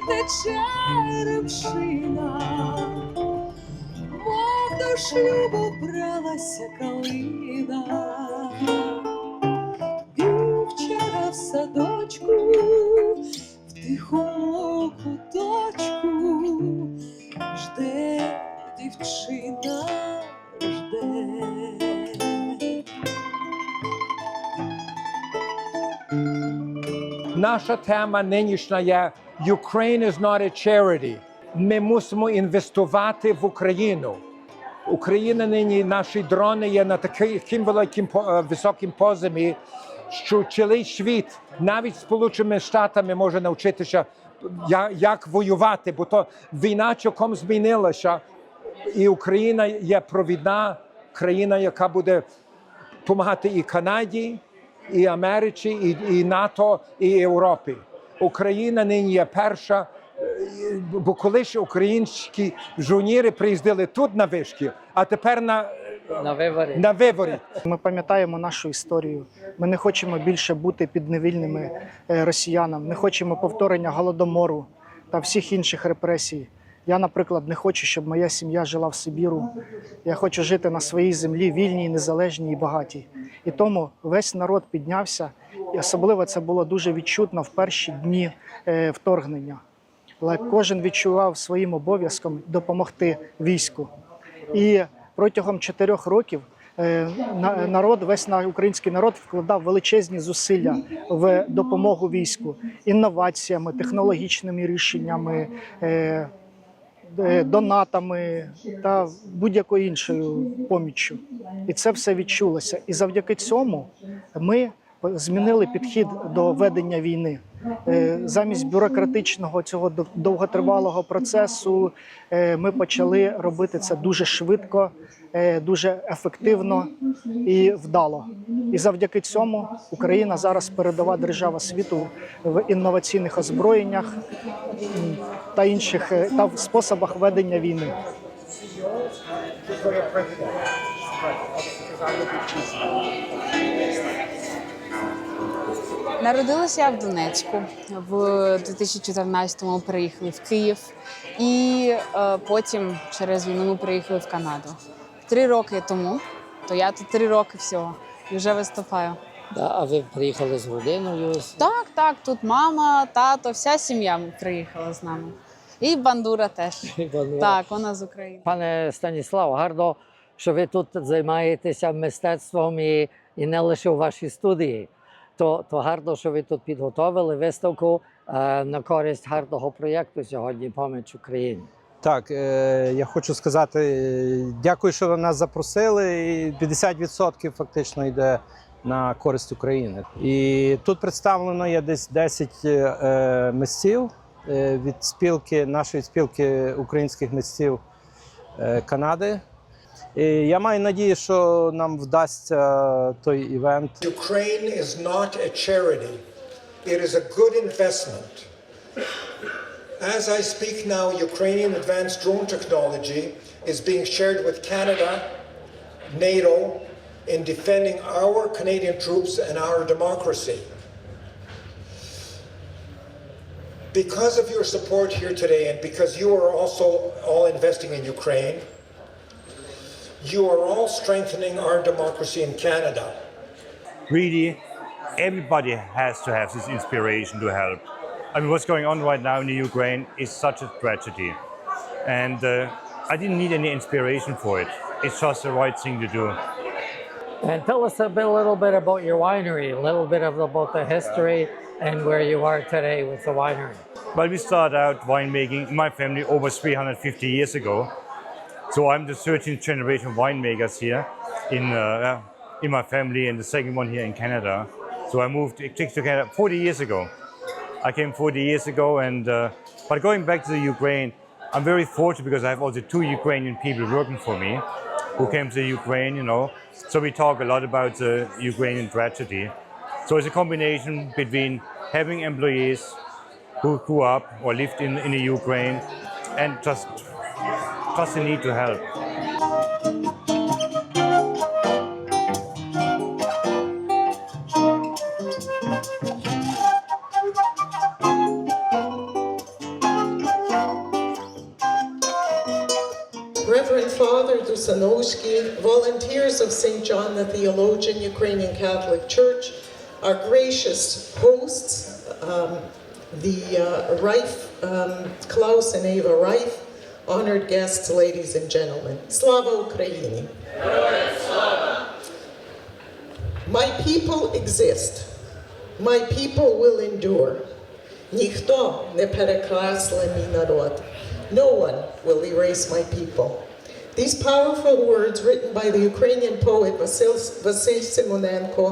тече репшина, мов до шлюбу бралася калина. Вчора в садочку, в тихому куточку, жде дівчина, жде. Наша тема нинішня є «Ukraine is not a charity». Ми мусимо інвестувати в Україну. Україна нині, наші дрони є на таким великим високим поземі, що цілий світ, навіть Сполученими Штатами, може навчитися, як воювати, бо то війна цілком змінилася. І Україна є провідна країна, яка буде допомагати і Канаді, і Америці, і НАТО, і Європі. Україна нині є перша, бо колись українські жовніри приїздили тут на вишки, а тепер на виборі. Ми пам'ятаємо нашу історію. Ми не хочемо більше бути підневільними росіянам, не хочемо повторення Голодомору та всіх інших репресій. Я, наприклад, не хочу, щоб моя сім'я жила в Сибіру. Я хочу жити на своїй землі, вільній, незалежній і багатій. І тому весь народ піднявся, і особливо це було дуже відчутно в перші дні вторгнення. Але кожен відчував своїм обов'язком допомогти війську. І протягом 4 років весь український народ вкладав величезні зусилля в допомогу війську інноваціями, технологічними рішеннями, донатами та будь-якою іншою поміччю. І це все відчулося. І завдяки цьому ми змінили підхід до ведення війни. Замість бюрократичного цього довготривалого процесу ми почали робити це дуже швидко, дуже ефективно і вдало. І завдяки цьому Україна зараз передова держава світу в інноваційних озброєннях та інших способах ведення війни. Народилася я в Донецьку, в 2014-му приїхали в Київ і потім через війну ми приїхали в Канаду. 3 роки тому, то я тут 3 роки всього і вже виступаю. А ви приїхали з родиною? Так, тут мама, тато, вся сім'я приїхала з нами. І бандура теж. Так, вона з України. Пане Станіслав, гарно, що ви тут займаєтеся мистецтвом і не лише у вашій студії. То гарно, що ви тут підготовили виставку на користь гарного проєкту сьогодні «Поміч Україні». Так, я хочу сказати, дякую, що ви нас запросили. І 50% фактично йде на користь України. І тут представлено є десь 10 митців від нашої спілки українських митців Канади. І я маю надію, що нам вдасться той івент. Ukraine is not a charity. It is a good investment. As I speak now, Ukrainian advanced drone technology is being shared with Canada, NATO, in defending our Canadian troops and our democracy. Because of your support here today and because you are also all investing in Ukraine, you are all strengthening our democracy in Canada. Really, everybody has to have this inspiration to help. I mean, what's going on right now in the Ukraine is such a tragedy. And I didn't need any inspiration for it. It's just the right thing to do. And tell us a little bit about your winery, a little bit about the history and where you are today with the winery. Well, we started out winemaking in my family over 350 years ago. So I'm the 13th generation of winemakers here in my family and the second one here in Canada. So I moved to Canada 40 years ago. I came 40 years ago, but going back to the Ukraine, I'm very fortunate because I have also 2 Ukrainian people working for me who came to the Ukraine, you know. So we talk a lot about the Ukrainian tragedy. So it's a combination between having employees who grew up or lived in the Ukraine and just the need to help. Sanoushki, volunteers of St. John the Theologian Ukrainian Catholic Church, our gracious hosts, the Reif, Klaus and Eva Reif, honored guests, ladies and gentlemen. Slava Ukraini! My people exist. My people will endure. Ніхто не перекреслить мій народ. No one will erase my people. These powerful words written by the Ukrainian poet Vasyl Simonenko,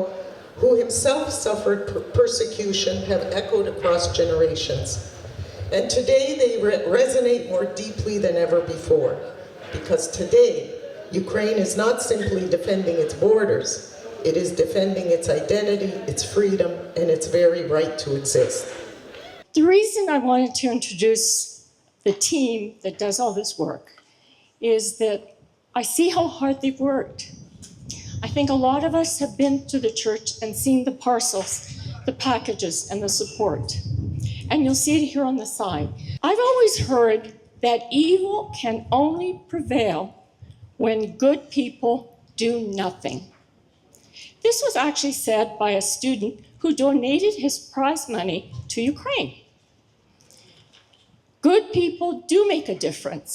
who himself suffered persecution, have echoed across generations. And today they resonate more deeply than ever before. Because today, Ukraine is not simply defending its borders, it is defending its identity, its freedom, and its very right to exist. The reason I wanted to introduce the team that does all this work is that I see how hard they've worked. I think a lot of us have been to the church and seen the parcels, the packages, and the support. And you'll see it here on the side. I've always heard that evil can only prevail when good people do nothing. This was actually said by a student who donated his prize money to Ukraine. Good people do make a difference.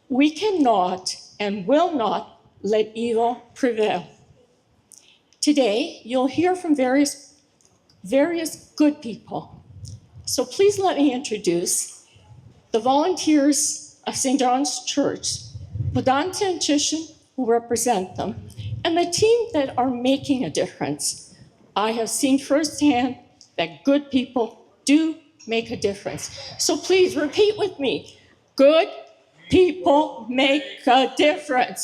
We cannot and will not let evil prevail. Today, you'll hear from various good people. So please let me introduce the volunteers of St. John's Church, Podanta and Chishin, who represent them, and the team that are making a difference. I have seen firsthand that good people do make a difference. So please repeat with me. Good people make a difference.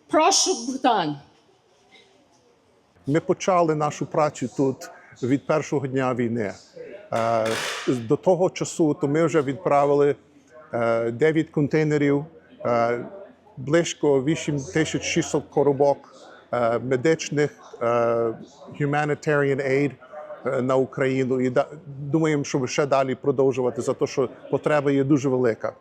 Прошу, Богдан. Ми почали нашу працю тут від першого дня війни. До того часу то ми вже відправили 9 контейнерів, близько 8600 коробок медичних, humanitarian aid на Україну. І думаємо, що ще далі продовжувати, за те, що потреба є дуже велика.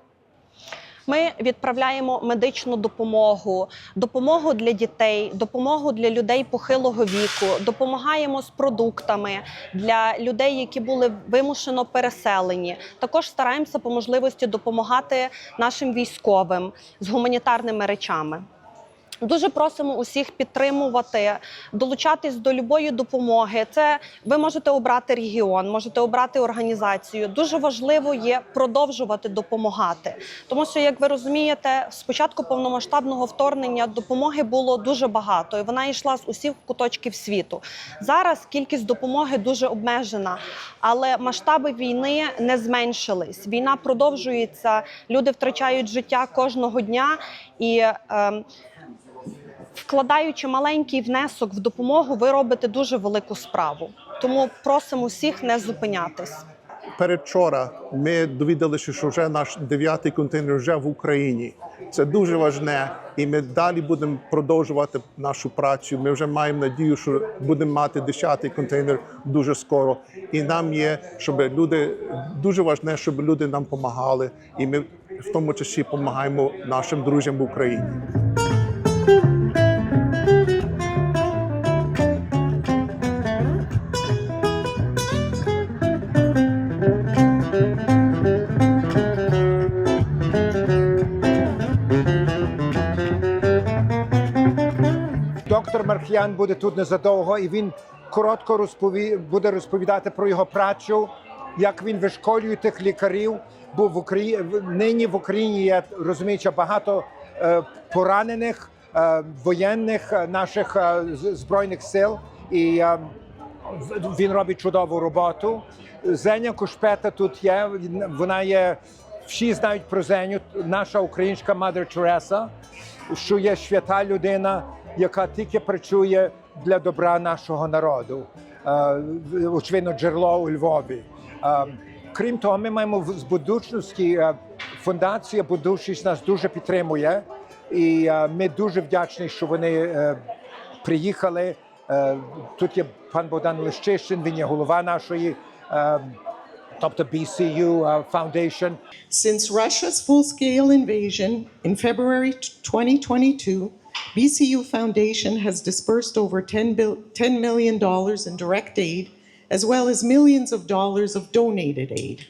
Ми відправляємо медичну допомогу, допомогу для дітей, допомогу для людей похилого віку, допомагаємо з продуктами для людей, які були вимушено переселені. Також стараємося по можливості допомагати нашим військовим з гуманітарними речами. Дуже просимо усіх підтримувати, долучатись до любої допомоги. Це ви можете обрати регіон, можете обрати організацію. Дуже важливо є продовжувати допомагати. Тому що, як ви розумієте, з початку повномасштабного вторгнення допомоги було дуже багато, і вона йшла з усіх куточків світу. Зараз кількість допомоги дуже обмежена, але масштаби війни не зменшились. Війна продовжується, люди втрачають життя кожного дня, і вкладаючи маленький внесок в допомогу, ви робите дуже велику справу. Тому просимо всіх не зупинятись. Передвчора ми довідалися, що вже наш 9-й контейнер вже в Україні. Це дуже важливе, і ми далі будемо продовжувати нашу працю. Ми вже маємо надію, що будемо мати 10-й контейнер дуже скоро. І нам є, щоб люди, дуже важливо, щоб люди нам допомагали. І ми в тому числі допомагаємо нашим друзям в Україні. Доктор Маркіян буде тут незадовго, і він коротко буде розповідати про його працю, як він вишколює тих лікарів, бо нині в Україні є, розуміючи, багато поранених воєнних наших Збройних сил, і він робить чудову роботу. Зеня Кушпета тут є, вона є, всі знають про Зеню, наша українська Мадер Тереса, що є свята людина, яка тільки працює для добра нашого народу. Очевидно, джерело у Львові. Крім того, ми маємо з Будучності, фундація Будучність нас дуже підтримує. І ми дуже вдячні, що вони приїхали. Тут є пан Богдан Лещишин, він є голова нашої тобто BCU Foundation. Since Russia's full-scale invasion in February 2022, BCU Foundation has dispersed over $10 million in direct aid, as well as millions of dollars of donated aid.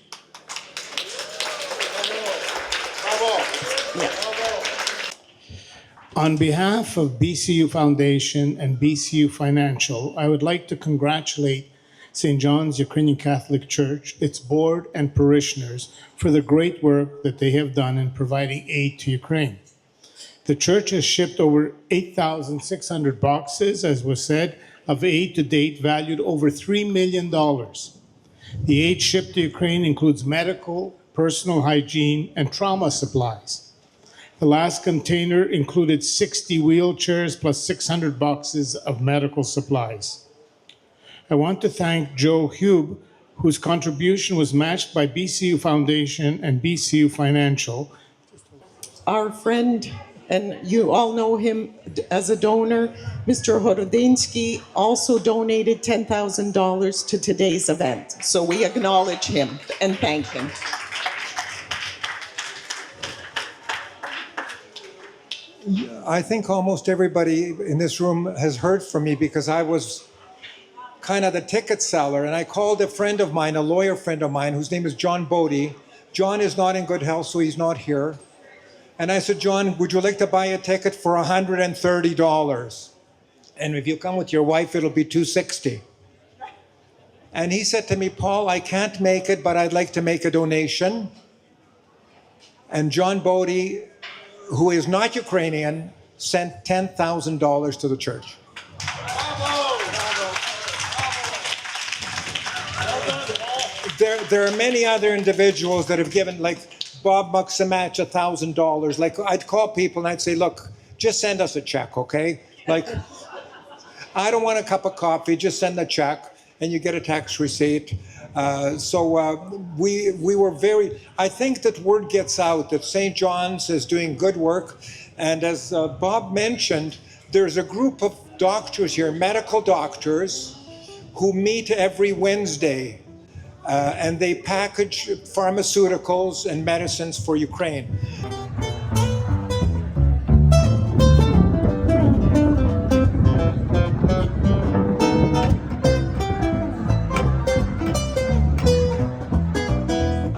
On behalf of BCU Foundation and BCU Financial, I would like to congratulate St. John's Ukrainian Catholic Church, its board and parishioners for the great work that they have done in providing aid to Ukraine. The church has shipped over 8,600 boxes, as was said, of aid to date valued over $3 million. The aid shipped to Ukraine includes medical, personal hygiene, and trauma supplies. The last container included 60 wheelchairs plus 600 boxes of medical supplies. I want to thank Joe Hube, whose contribution was matched by BCU Foundation and BCU Financial. Our friend, and you all know him as a donor, Mr. Horodinsky, also donated $10,000 to today's event. So we acknowledge him and thank him. I think almost everybody in this room has heard from me because I was kind of the ticket seller, and I called a friend of mine, a lawyer friend of mine, whose name is John Bodie. John is not in good health, so he's not here. And I said, John, would you like to buy a ticket for $130? And if you come with your wife, it'll be $260. And he said to me, Paul, I can't make it, but I'd like to make a donation. And John Bodie, who is not Ukrainian, sent $10,000 to the church. There are many other individuals that have given, like Bob Muxamach, $1,000. Like I'd call people and I'd say, look, just send us a check, okay? Like, I don't want a cup of coffee, just send the check and you get a tax receipt. We were very, I think that word gets out that St. John's is doing good work. And as Bob mentioned, there's a group of doctors here, medical doctors, who meet every Wednesday. And they package pharmaceuticals and medicines for Ukraine.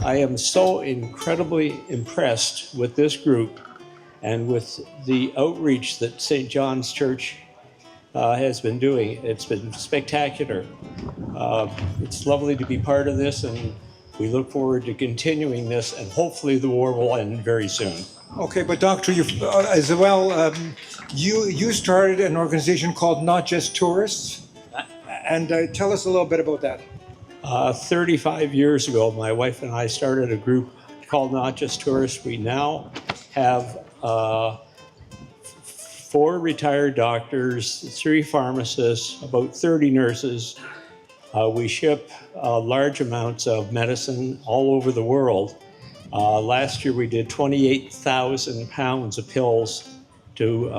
I am so incredibly impressed with this group and with the outreach that St. John's Church has been doing. It's been spectacular. It's lovely to be part of this, and we look forward to continuing this, and hopefully the war will end very soon. Okay, but Doctor, you as well, you started an organization called Not Just Tourists, and tell us a little bit about that. 35 years ago, my wife and I started a group called Not Just Tourists. We now have 4 retired doctors, 3 pharmacists, about 30 nurses. We ship large amounts of medicine all over the world. Last year we did 28,000 pounds of pills to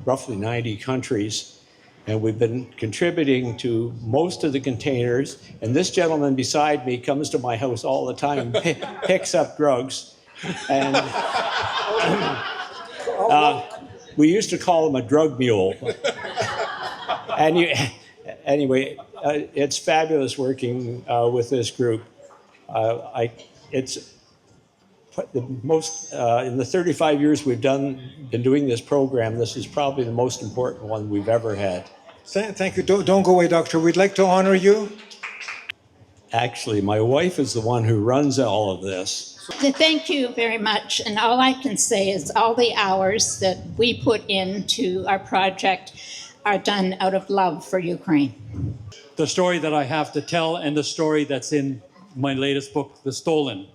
roughly 90 countries. And we've been contributing to most of the containers. And this gentleman beside me comes to my house all the time and picks up drugs. And we used to call him a drug mule. And anyway, it's fabulous working with this group. It's the most, in the 35 years we've been doing this program, this is probably the most important one we've ever had. Thank you. Don't go away, Doctor. We'd like to honor you. Actually, my wife is the one who runs all of this. Thank you very much. And all I can say is all the hours that we put into our project are done out of love for Ukraine. The story that I have to tell and the story that's in my latest book, The Stolen.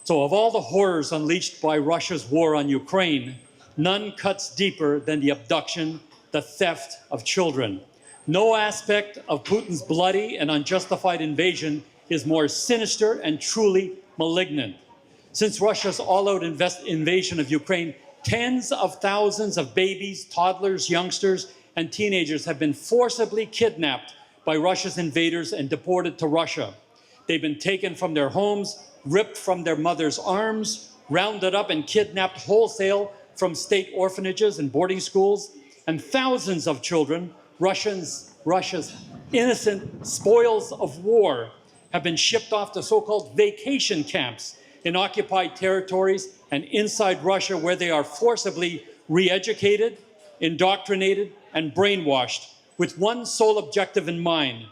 So of all the horrors unleashed by Russia's war on Ukraine, none cuts deeper than the abduction, the theft of children. No aspect of Putin's bloody and unjustified invasion is more sinister and truly malignant. Since Russia's all-out invasion of Ukraine, tens of thousands of babies, toddlers, youngsters, and teenagers have been forcibly kidnapped by Russia's invaders and deported to Russia. They've been taken from their homes, ripped from their mother's arms, rounded up and kidnapped wholesale from state orphanages and boarding schools, and thousands of children, Russia's innocent spoils of war, have been shipped off to so-called vacation camps in occupied territories and inside Russia, where they are forcibly re-educated, indoctrinated, and brainwashed with one sole objective in mind: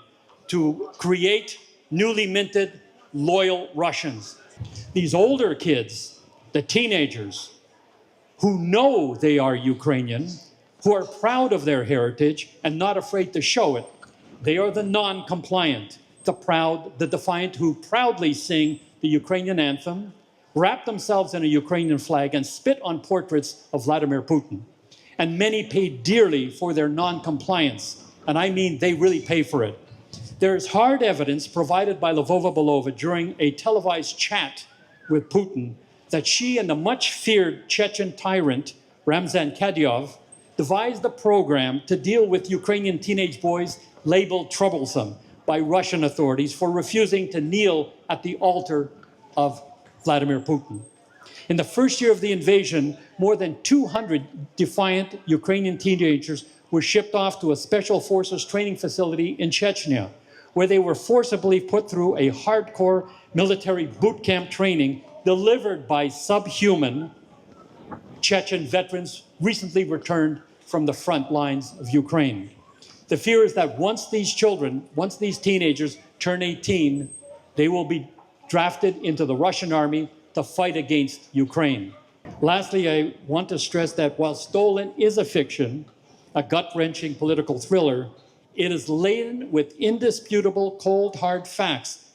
to create newly minted, loyal Russians. These older kids, the teenagers, who know they are Ukrainian, who are proud of their heritage and not afraid to show it, they are the non-compliant, the proud, the defiant, who proudly sing the Ukrainian anthem, wrap themselves in a Ukrainian flag, and spit on portraits of Vladimir Putin. And many pay dearly for their non-compliance, and I mean they really pay for it. There is hard evidence provided by Lvova Belova during a televised chat with Putin that she and the much-feared Chechen tyrant Ramzan Kadyrov devised a program to deal with Ukrainian teenage boys labeled troublesome by Russian authorities for refusing to kneel at the altar of Vladimir Putin. In the first year of the invasion, more than 200 defiant Ukrainian teenagers were shipped off to a special forces training facility in Chechnya, where they were forcibly put through a hardcore military boot camp training delivered by subhuman Chechen veterans recently returned from the front lines of Ukraine. The fear is that once these teenagers turn 18, they will be drafted into the Russian army to fight against Ukraine. Lastly, I want to stress that while Stolen is a fiction, a gut-wrenching political thriller, it is laden with indisputable, cold, hard facts,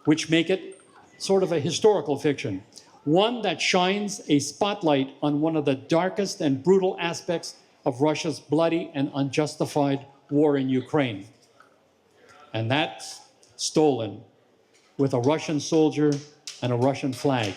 which make it sort of a historical fiction, one that shines a spotlight on one of the darkest and brutal aspects of Russia's bloody and unjustified war in Ukraine. And that's Stolen, with a Russian soldier and a Russian flag.